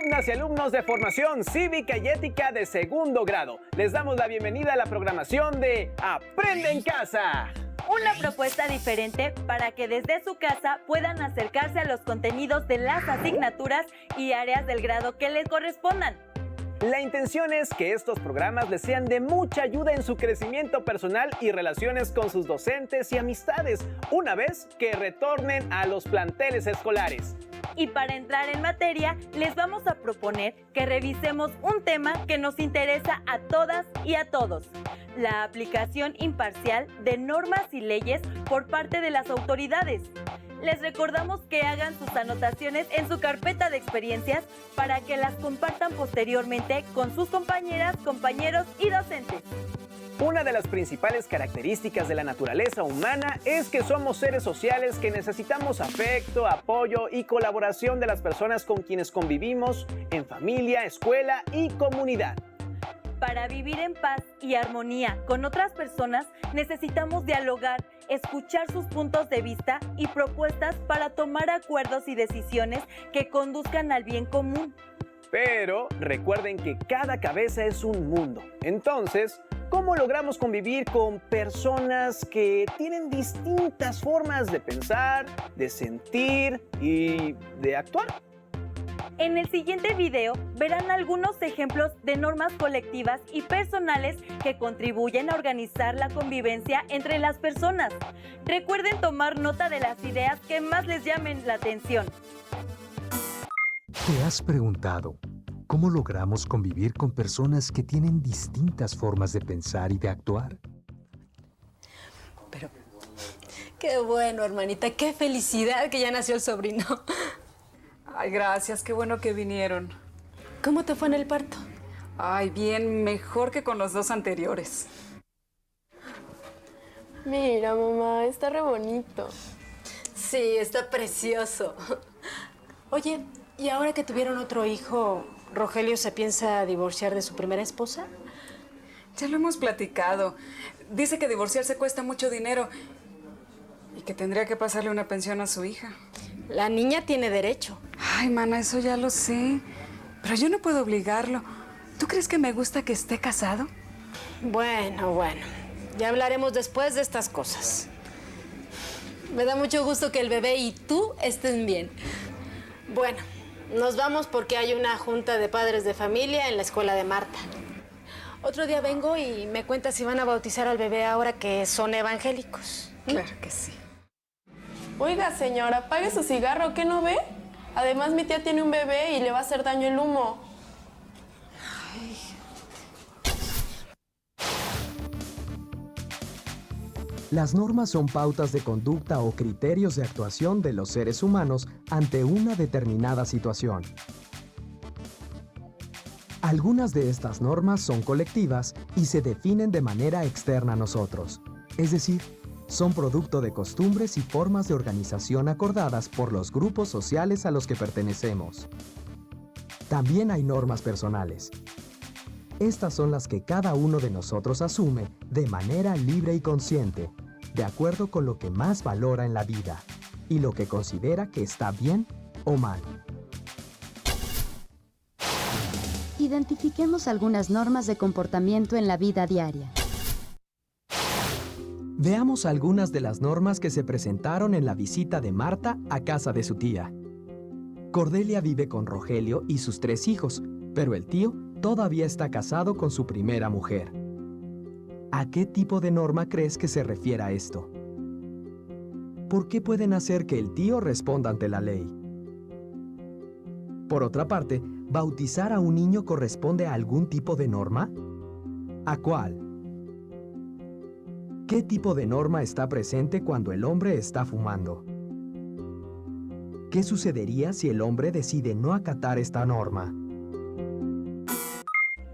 alumnas y alumnos de Formación Cívica y Ética de segundo grado. Les damos la bienvenida a la programación de Aprende en Casa. Una propuesta diferente para que desde su casa puedan acercarse a los contenidos de las asignaturas y áreas del grado que les correspondan. La intención es que estos programas les sean de mucha ayuda en su crecimiento personal y relaciones con sus docentes y amistades, una vez que retornen a los planteles escolares. Y para entrar en materia, les vamos a proponer que revisemos un tema que nos interesa a todas y a todos: la aplicación imparcial de normas y leyes por parte de las autoridades. Les recordamos que hagan sus anotaciones en su carpeta de experiencias para que las compartan posteriormente con sus compañeras, compañeros y docentes. Una de las principales características de la naturaleza humana es que somos seres sociales que necesitamos afecto, apoyo y colaboración de las personas con quienes convivimos en familia, escuela y comunidad. Para vivir en paz y armonía con otras personas, necesitamos dialogar, escuchar sus puntos de vista y propuestas para tomar acuerdos y decisiones que conduzcan al bien común. Pero recuerden que cada cabeza es un mundo. Entonces, ¿cómo logramos convivir con personas que tienen distintas formas de pensar, de sentir y de actuar? En el siguiente video verán algunos ejemplos de normas colectivas y personales que contribuyen a organizar la convivencia entre las personas. Recuerden tomar nota de las ideas que más les llamen la atención. ¿Te has preguntado cómo logramos convivir con personas que tienen distintas formas de pensar y de actuar? Pero qué bueno, hermanita, qué felicidad que ya nació el sobrino. Ay, gracias, qué bueno que vinieron. ¿Cómo te fue en el parto? Ay, bien, mejor que con los dos anteriores. Mira, mamá, está re bonito. Sí, está precioso. Oye, ¿y ahora que tuvieron otro hijo, Rogelio se piensa divorciar de su primera esposa? Ya lo hemos platicado. Dice que divorciarse cuesta mucho dinero y que tendría que pasarle una pensión a su hija. La niña tiene derecho. Ay, mana, eso ya lo sé. Pero yo no puedo obligarlo. ¿Tú crees que me gusta que esté casado? Bueno. Ya hablaremos después de estas cosas. Me da mucho gusto que el bebé y tú estén bien. Bueno, nos vamos porque hay una junta de padres de familia en la escuela de Marta. Otro día vengo y me cuentas si van a bautizar al bebé ahora que son evangélicos. Claro que sí. Oiga, señora, apague su cigarro, ¿qué no ve? Además, mi tía tiene un bebé y le va a hacer daño el humo. Las normas son pautas de conducta o criterios de actuación de los seres humanos ante una determinada situación. Algunas de estas normas son colectivas y se definen de manera externa a nosotros, es decir, son producto de costumbres y formas de organización acordadas por los grupos sociales a los que pertenecemos. También hay normas personales. Estas son las que cada uno de nosotros asume de manera libre y consciente, de acuerdo con lo que más valora en la vida y lo que considera que está bien o mal. Identifiquemos algunas normas de comportamiento en la vida diaria. Veamos algunas de las normas que se presentaron en la visita de Marta a casa de su tía. Cordelia vive con Rogelio y sus 3 hijos, pero el tío todavía está casado con su primera mujer. ¿A qué tipo de norma crees que se refiere a esto? ¿Por qué pueden hacer que el tío responda ante la ley? Por otra parte, ¿bautizar a un niño corresponde a algún tipo de norma? ¿A cuál? ¿Qué tipo de norma está presente cuando el hombre está fumando? ¿Qué sucedería si el hombre decide no acatar esta norma?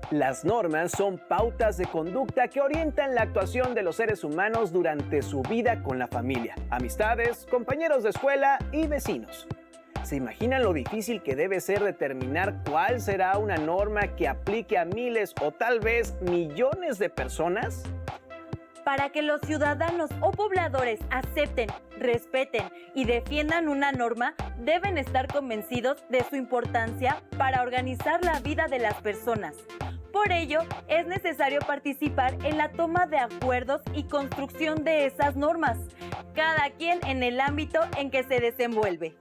Las normas son pautas de conducta que orientan la actuación de los seres humanos durante su vida con la familia, amistades, compañeros de escuela y vecinos. ¿Se imaginan lo difícil que debe ser determinar cuál será una norma que aplique a miles o tal vez millones de personas? Para que los ciudadanos o pobladores acepten, respeten y defiendan una norma, deben estar convencidos de su importancia para organizar la vida de las personas. Por ello, es necesario participar en la toma de acuerdos y construcción de esas normas, cada quien en el ámbito en que se desenvuelve.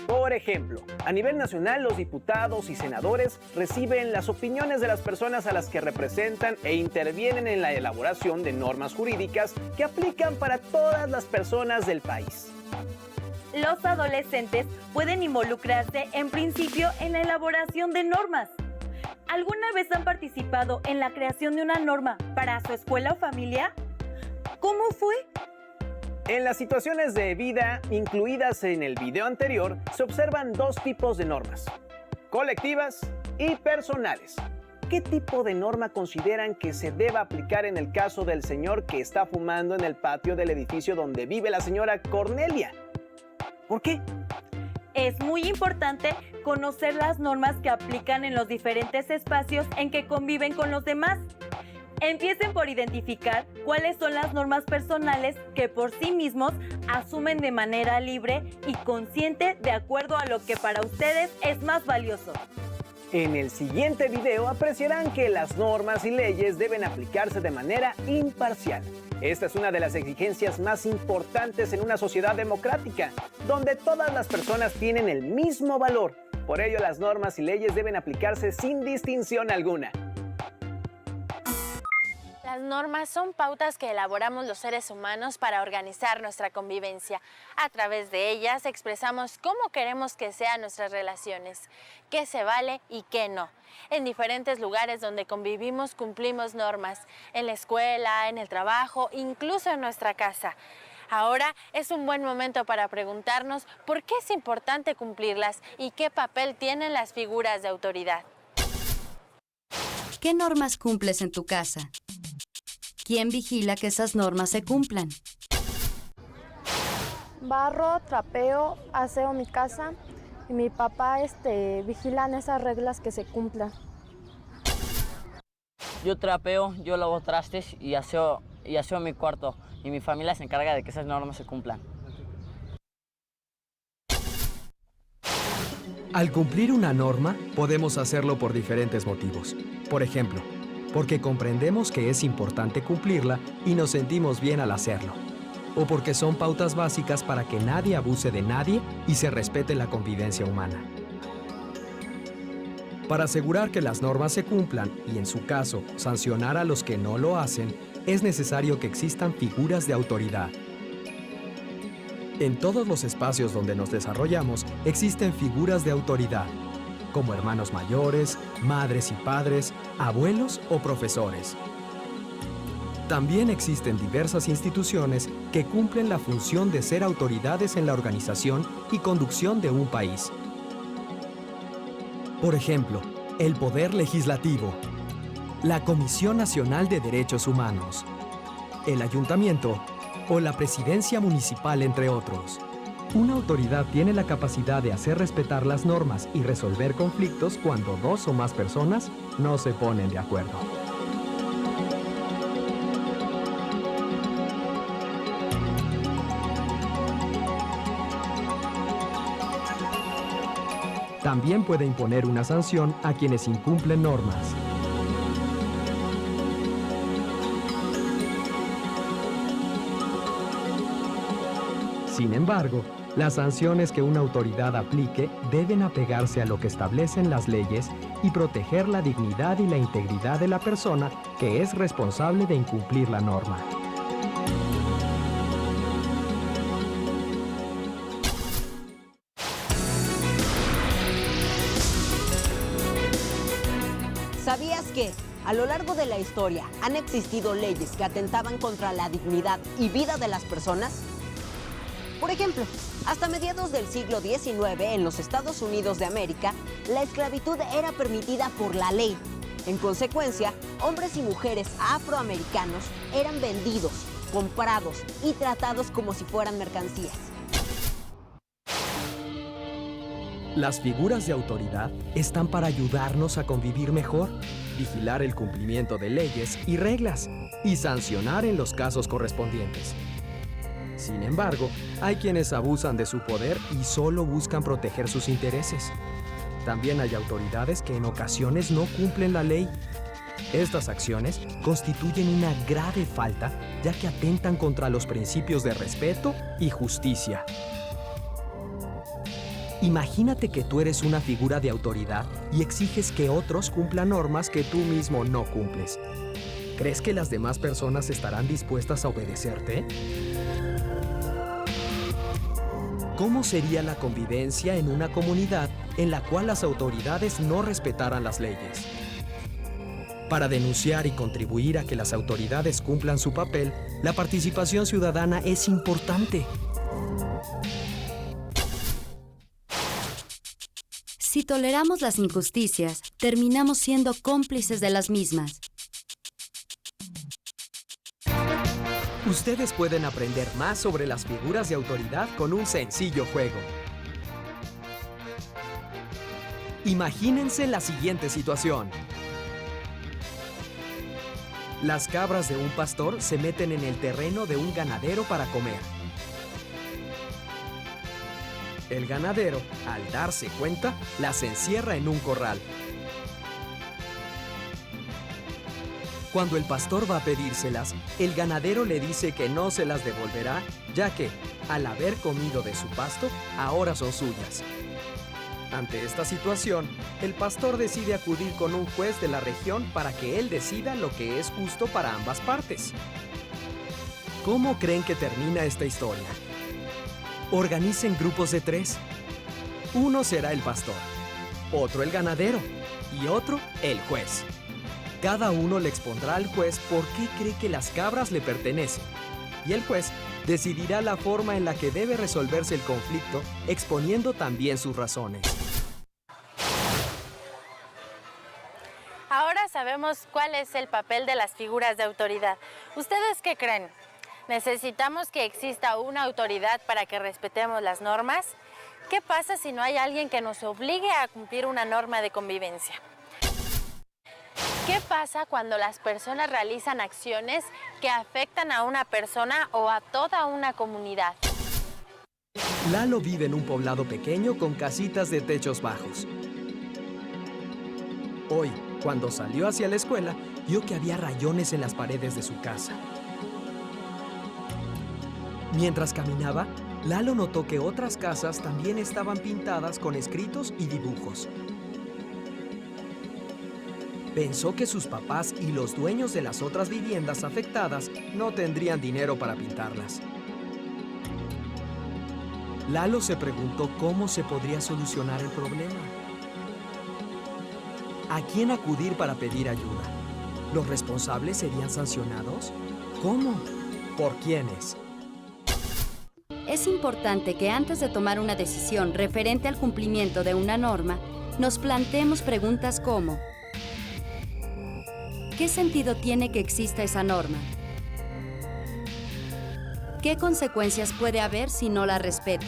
Por ejemplo, a nivel nacional, los diputados y senadores reciben las opiniones de las personas a las que representan e intervienen en la elaboración de normas jurídicas que aplican para todas las personas del país. Los adolescentes pueden involucrarse en principio en la elaboración de normas. ¿Alguna vez han participado en la creación de una norma para su escuela o familia? ¿Cómo fue? En las situaciones de vida incluidas en el video anterior, se observan dos tipos de normas: colectivas y personales. ¿Qué tipo de norma consideran que se deba aplicar en el caso del señor que está fumando en el patio del edificio donde vive la señora Cornelia? ¿Por qué? Es muy importante conocer las normas que aplican en los diferentes espacios en que conviven con los demás. Empiecen por identificar cuáles son las normas personales que por sí mismos asumen de manera libre y consciente de acuerdo a lo que para ustedes es más valioso. En el siguiente video apreciarán que las normas y leyes deben aplicarse de manera imparcial. Esta es una de las exigencias más importantes en una sociedad democrática, donde todas las personas tienen el mismo valor. Por ello, las normas y leyes deben aplicarse sin distinción alguna. Las normas son pautas que elaboramos los seres humanos para organizar nuestra convivencia. A través de ellas expresamos cómo queremos que sean nuestras relaciones, qué se vale y qué no. En diferentes lugares donde convivimos cumplimos normas, en la escuela, en el trabajo, incluso en nuestra casa. Ahora es un buen momento para preguntarnos por qué es importante cumplirlas y qué papel tienen las figuras de autoridad. ¿Qué normas cumples en tu casa? ¿Quién vigila que esas normas se cumplan? Barro, trapeo, aseo mi casa y mi papá vigilan esas reglas que se cumplan. Yo trapeo, yo lavo trastes y aseo mi cuarto, y mi familia se encarga de que esas normas se cumplan. Al cumplir una norma, podemos hacerlo por diferentes motivos. Por ejemplo, porque comprendemos que es importante cumplirla y nos sentimos bien al hacerlo. O porque son pautas básicas para que nadie abuse de nadie y se respete la convivencia humana. Para asegurar que las normas se cumplan y, en su caso, sancionar a los que no lo hacen, es necesario que existan figuras de autoridad. En todos los espacios donde nos desarrollamos existen figuras de autoridad, como hermanos mayores, madres y padres, abuelos o profesores. También existen diversas instituciones que cumplen la función de ser autoridades en la organización y conducción de un país. Por ejemplo, el Poder Legislativo, la Comisión Nacional de Derechos Humanos, el Ayuntamiento o la Presidencia Municipal, entre otros. Una autoridad tiene la capacidad de hacer respetar las normas y resolver conflictos cuando dos o más personas no se ponen de acuerdo. También puede imponer una sanción a quienes incumplen normas. Sin embargo, las sanciones que una autoridad aplique deben apegarse a lo que establecen las leyes y proteger la dignidad y la integridad de la persona que es responsable de incumplir la norma. ¿Sabías que, a lo largo de la historia, han existido leyes que atentaban contra la dignidad y vida de las personas? Por ejemplo, hasta mediados del siglo XIX, en los Estados Unidos de América, la esclavitud era permitida por la ley. En consecuencia, hombres y mujeres afroamericanos eran vendidos, comprados y tratados como si fueran mercancías. Las figuras de autoridad están para ayudarnos a convivir mejor, vigilar el cumplimiento de leyes y reglas y sancionar en los casos correspondientes. Sin embargo, hay quienes abusan de su poder y solo buscan proteger sus intereses. También hay autoridades que en ocasiones no cumplen la ley. Estas acciones constituyen una grave falta, ya que atentan contra los principios de respeto y justicia. Imagínate que tú eres una figura de autoridad y exiges que otros cumplan normas que tú mismo no cumples. ¿Crees que las demás personas estarán dispuestas a obedecerte? ¿Cómo sería la convivencia en una comunidad en la cual las autoridades no respetaran las leyes? Para denunciar y contribuir a que las autoridades cumplan su papel, la participación ciudadana es importante. Si toleramos las injusticias, terminamos siendo cómplices de las mismas. Ustedes pueden aprender más sobre las figuras de autoridad con un sencillo juego. Imagínense la siguiente situación. Las cabras de un pastor se meten en el terreno de un ganadero para comer. El ganadero, al darse cuenta, las encierra en un corral. Cuando el pastor va a pedírselas, el ganadero le dice que no se las devolverá, ya que, al haber comido de su pasto, ahora son suyas. Ante esta situación, el pastor decide acudir con un juez de la región para que él decida lo que es justo para ambas partes. ¿Cómo creen que termina esta historia? Organicen grupos de 3. Uno será el pastor, otro el ganadero y otro el juez. Cada uno le expondrá al juez por qué cree que las cabras le pertenecen, y el juez decidirá la forma en la que debe resolverse el conflicto, exponiendo también sus razones. Ahora sabemos cuál es el papel de las figuras de autoridad. ¿Ustedes qué creen? ¿Necesitamos que exista una autoridad para que respetemos las normas? ¿Qué pasa si no hay alguien que nos obligue a cumplir una norma de convivencia? ¿Qué pasa cuando las personas realizan acciones que afectan a una persona o a toda una comunidad? Lalo vive en un poblado pequeño con casitas de techos bajos. Hoy, cuando salió hacia la escuela, vio que había rayones en las paredes de su casa. Mientras caminaba, Lalo notó que otras casas también estaban pintadas con escritos y dibujos. Pensó que sus papás y los dueños de las otras viviendas afectadas no tendrían dinero para pintarlas. Lalo se preguntó cómo se podría solucionar el problema. ¿A quién acudir para pedir ayuda? ¿Los responsables serían sancionados? ¿Cómo? ¿Por quiénes? Es importante que antes de tomar una decisión referente al cumplimiento de una norma, nos planteemos preguntas como: ¿qué sentido tiene que exista esa norma? ¿Qué consecuencias puede haber si no la respeto?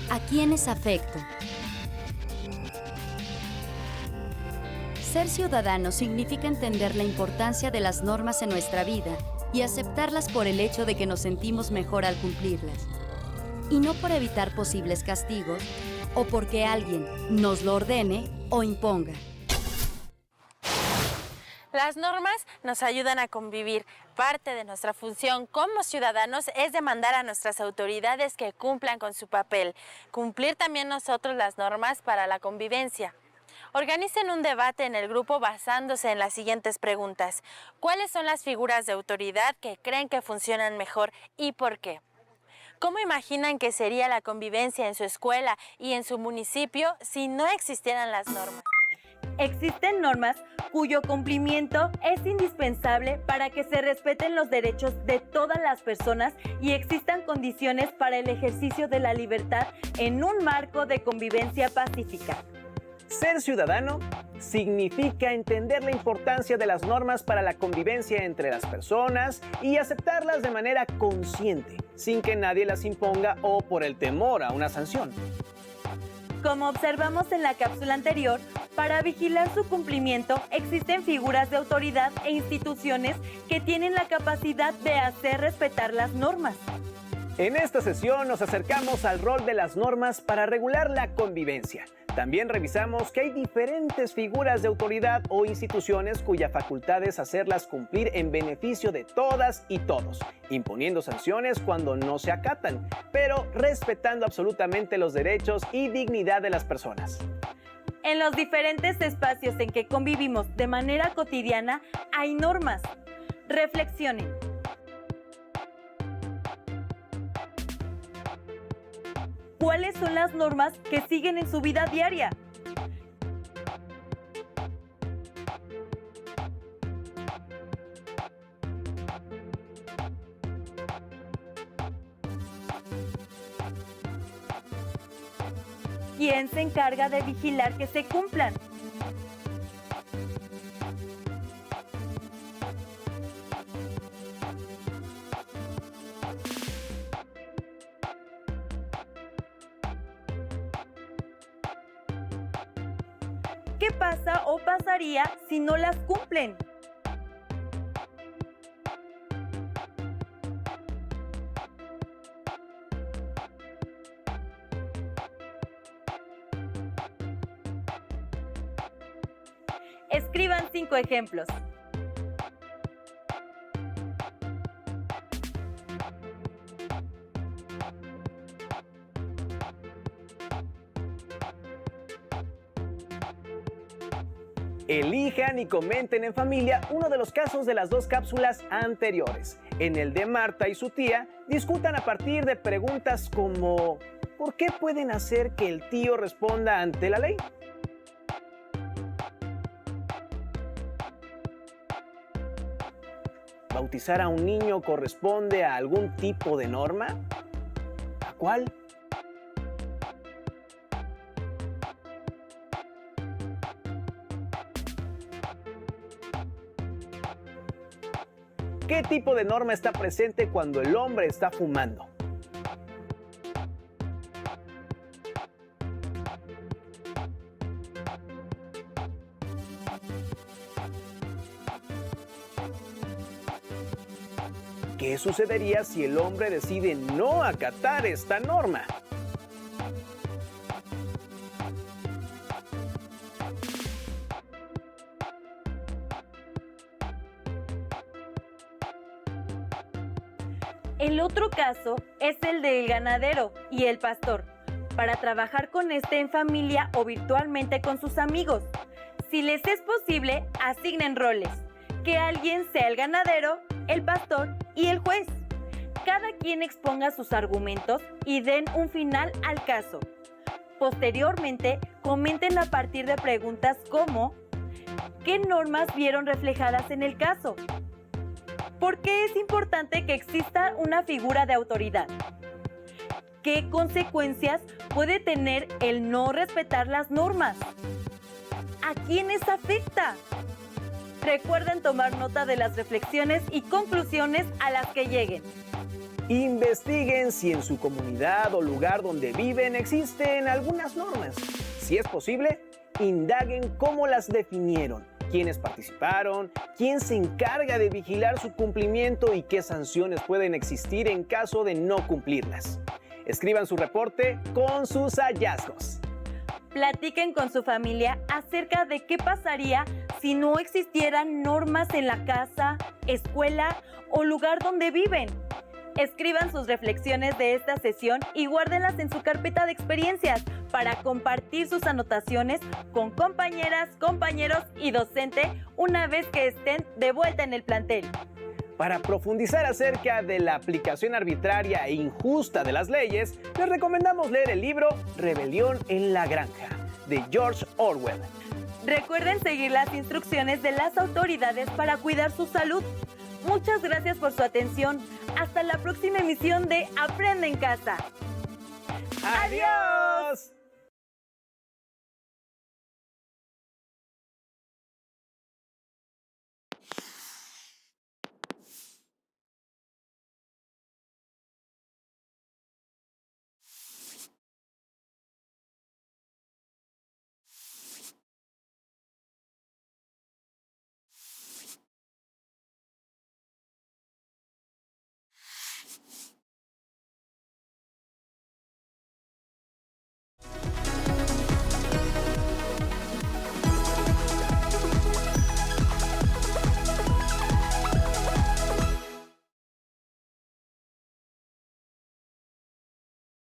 ¿A quiénes afecto? Ser ciudadano significa entender la importancia de las normas en nuestra vida y aceptarlas por el hecho de que nos sentimos mejor al cumplirlas, y no por evitar posibles castigos o porque alguien nos lo ordene o imponga. Las normas nos ayudan a convivir. Parte de nuestra función como ciudadanos es demandar a nuestras autoridades que cumplan con su papel. Cumplir también nosotros las normas para la convivencia. Organicen un debate en el grupo basándose en las siguientes preguntas. ¿Cuáles son las figuras de autoridad que creen que funcionan mejor y por qué? ¿Cómo imaginan que sería la convivencia en su escuela y en su municipio si no existieran las normas? Existen normas cuyo cumplimiento es indispensable para que se respeten los derechos de todas las personas y existan condiciones para el ejercicio de la libertad en un marco de convivencia pacífica. Ser ciudadano significa entender la importancia de las normas para la convivencia entre las personas y aceptarlas de manera consciente, sin que nadie las imponga o por el temor a una sanción. Como observamos en la cápsula anterior, para vigilar su cumplimiento existen figuras de autoridad e instituciones que tienen la capacidad de hacer respetar las normas. En esta sesión nos acercamos al rol de las normas para regular la convivencia. También revisamos que hay diferentes figuras de autoridad o instituciones cuya facultad es hacerlas cumplir en beneficio de todas y todos, imponiendo sanciones cuando no se acatan, pero respetando absolutamente los derechos y dignidad de las personas. En los diferentes espacios en que convivimos de manera cotidiana hay normas. Reflexionen. ¿Cuáles son las normas que siguen en su vida diaria? ¿Quién se encarga de vigilar que se cumplan? ¿Qué pasa o pasaría si no las cumplen? Escriban 5 ejemplos. Elijan y comenten en familia uno de los casos de las 2 cápsulas anteriores. En el de Marta y su tía, discutan a partir de preguntas como ¿por qué pueden hacer que el tío responda ante la ley? ¿Bautizar a un niño corresponde a algún tipo de norma? ¿A cuál? ¿Qué tipo de norma está presente cuando el hombre está fumando? ¿Qué sucedería si el hombre decide no acatar esta norma? El otro caso es el del ganadero y el pastor, para trabajar con este en familia o virtualmente con sus amigos. Si les es posible, asignen roles, que alguien sea el ganadero, el pastor y el juez. Cada quien exponga sus argumentos y den un final al caso. Posteriormente, comenten a partir de preguntas como ¿qué normas vieron reflejadas en el caso? ¿Por qué es importante que exista una figura de autoridad? ¿Qué consecuencias puede tener el no respetar las normas? ¿A quiénes afecta? Recuerden tomar nota de las reflexiones y conclusiones a las que lleguen. Investiguen si en su comunidad o lugar donde viven existen algunas normas. Si es posible, indaguen cómo las definieron, quiénes participaron, quién se encarga de vigilar su cumplimiento y qué sanciones pueden existir en caso de no cumplirlas. Escriban su reporte con sus hallazgos. Platiquen con su familia acerca de qué pasaría si no existieran normas en la casa, escuela o lugar donde viven. Escriban sus reflexiones de esta sesión y guárdenlas en su carpeta de experiencias para compartir sus anotaciones con compañeras, compañeros y docente una vez que estén de vuelta en el plantel. Para profundizar acerca de la aplicación arbitraria e injusta de las leyes, les recomendamos leer el libro Rebelión en la Granja, de George Orwell. Recuerden seguir las instrucciones de las autoridades para cuidar su salud. Muchas gracias por su atención. Hasta la próxima emisión de Aprende en Casa. ¡Adiós!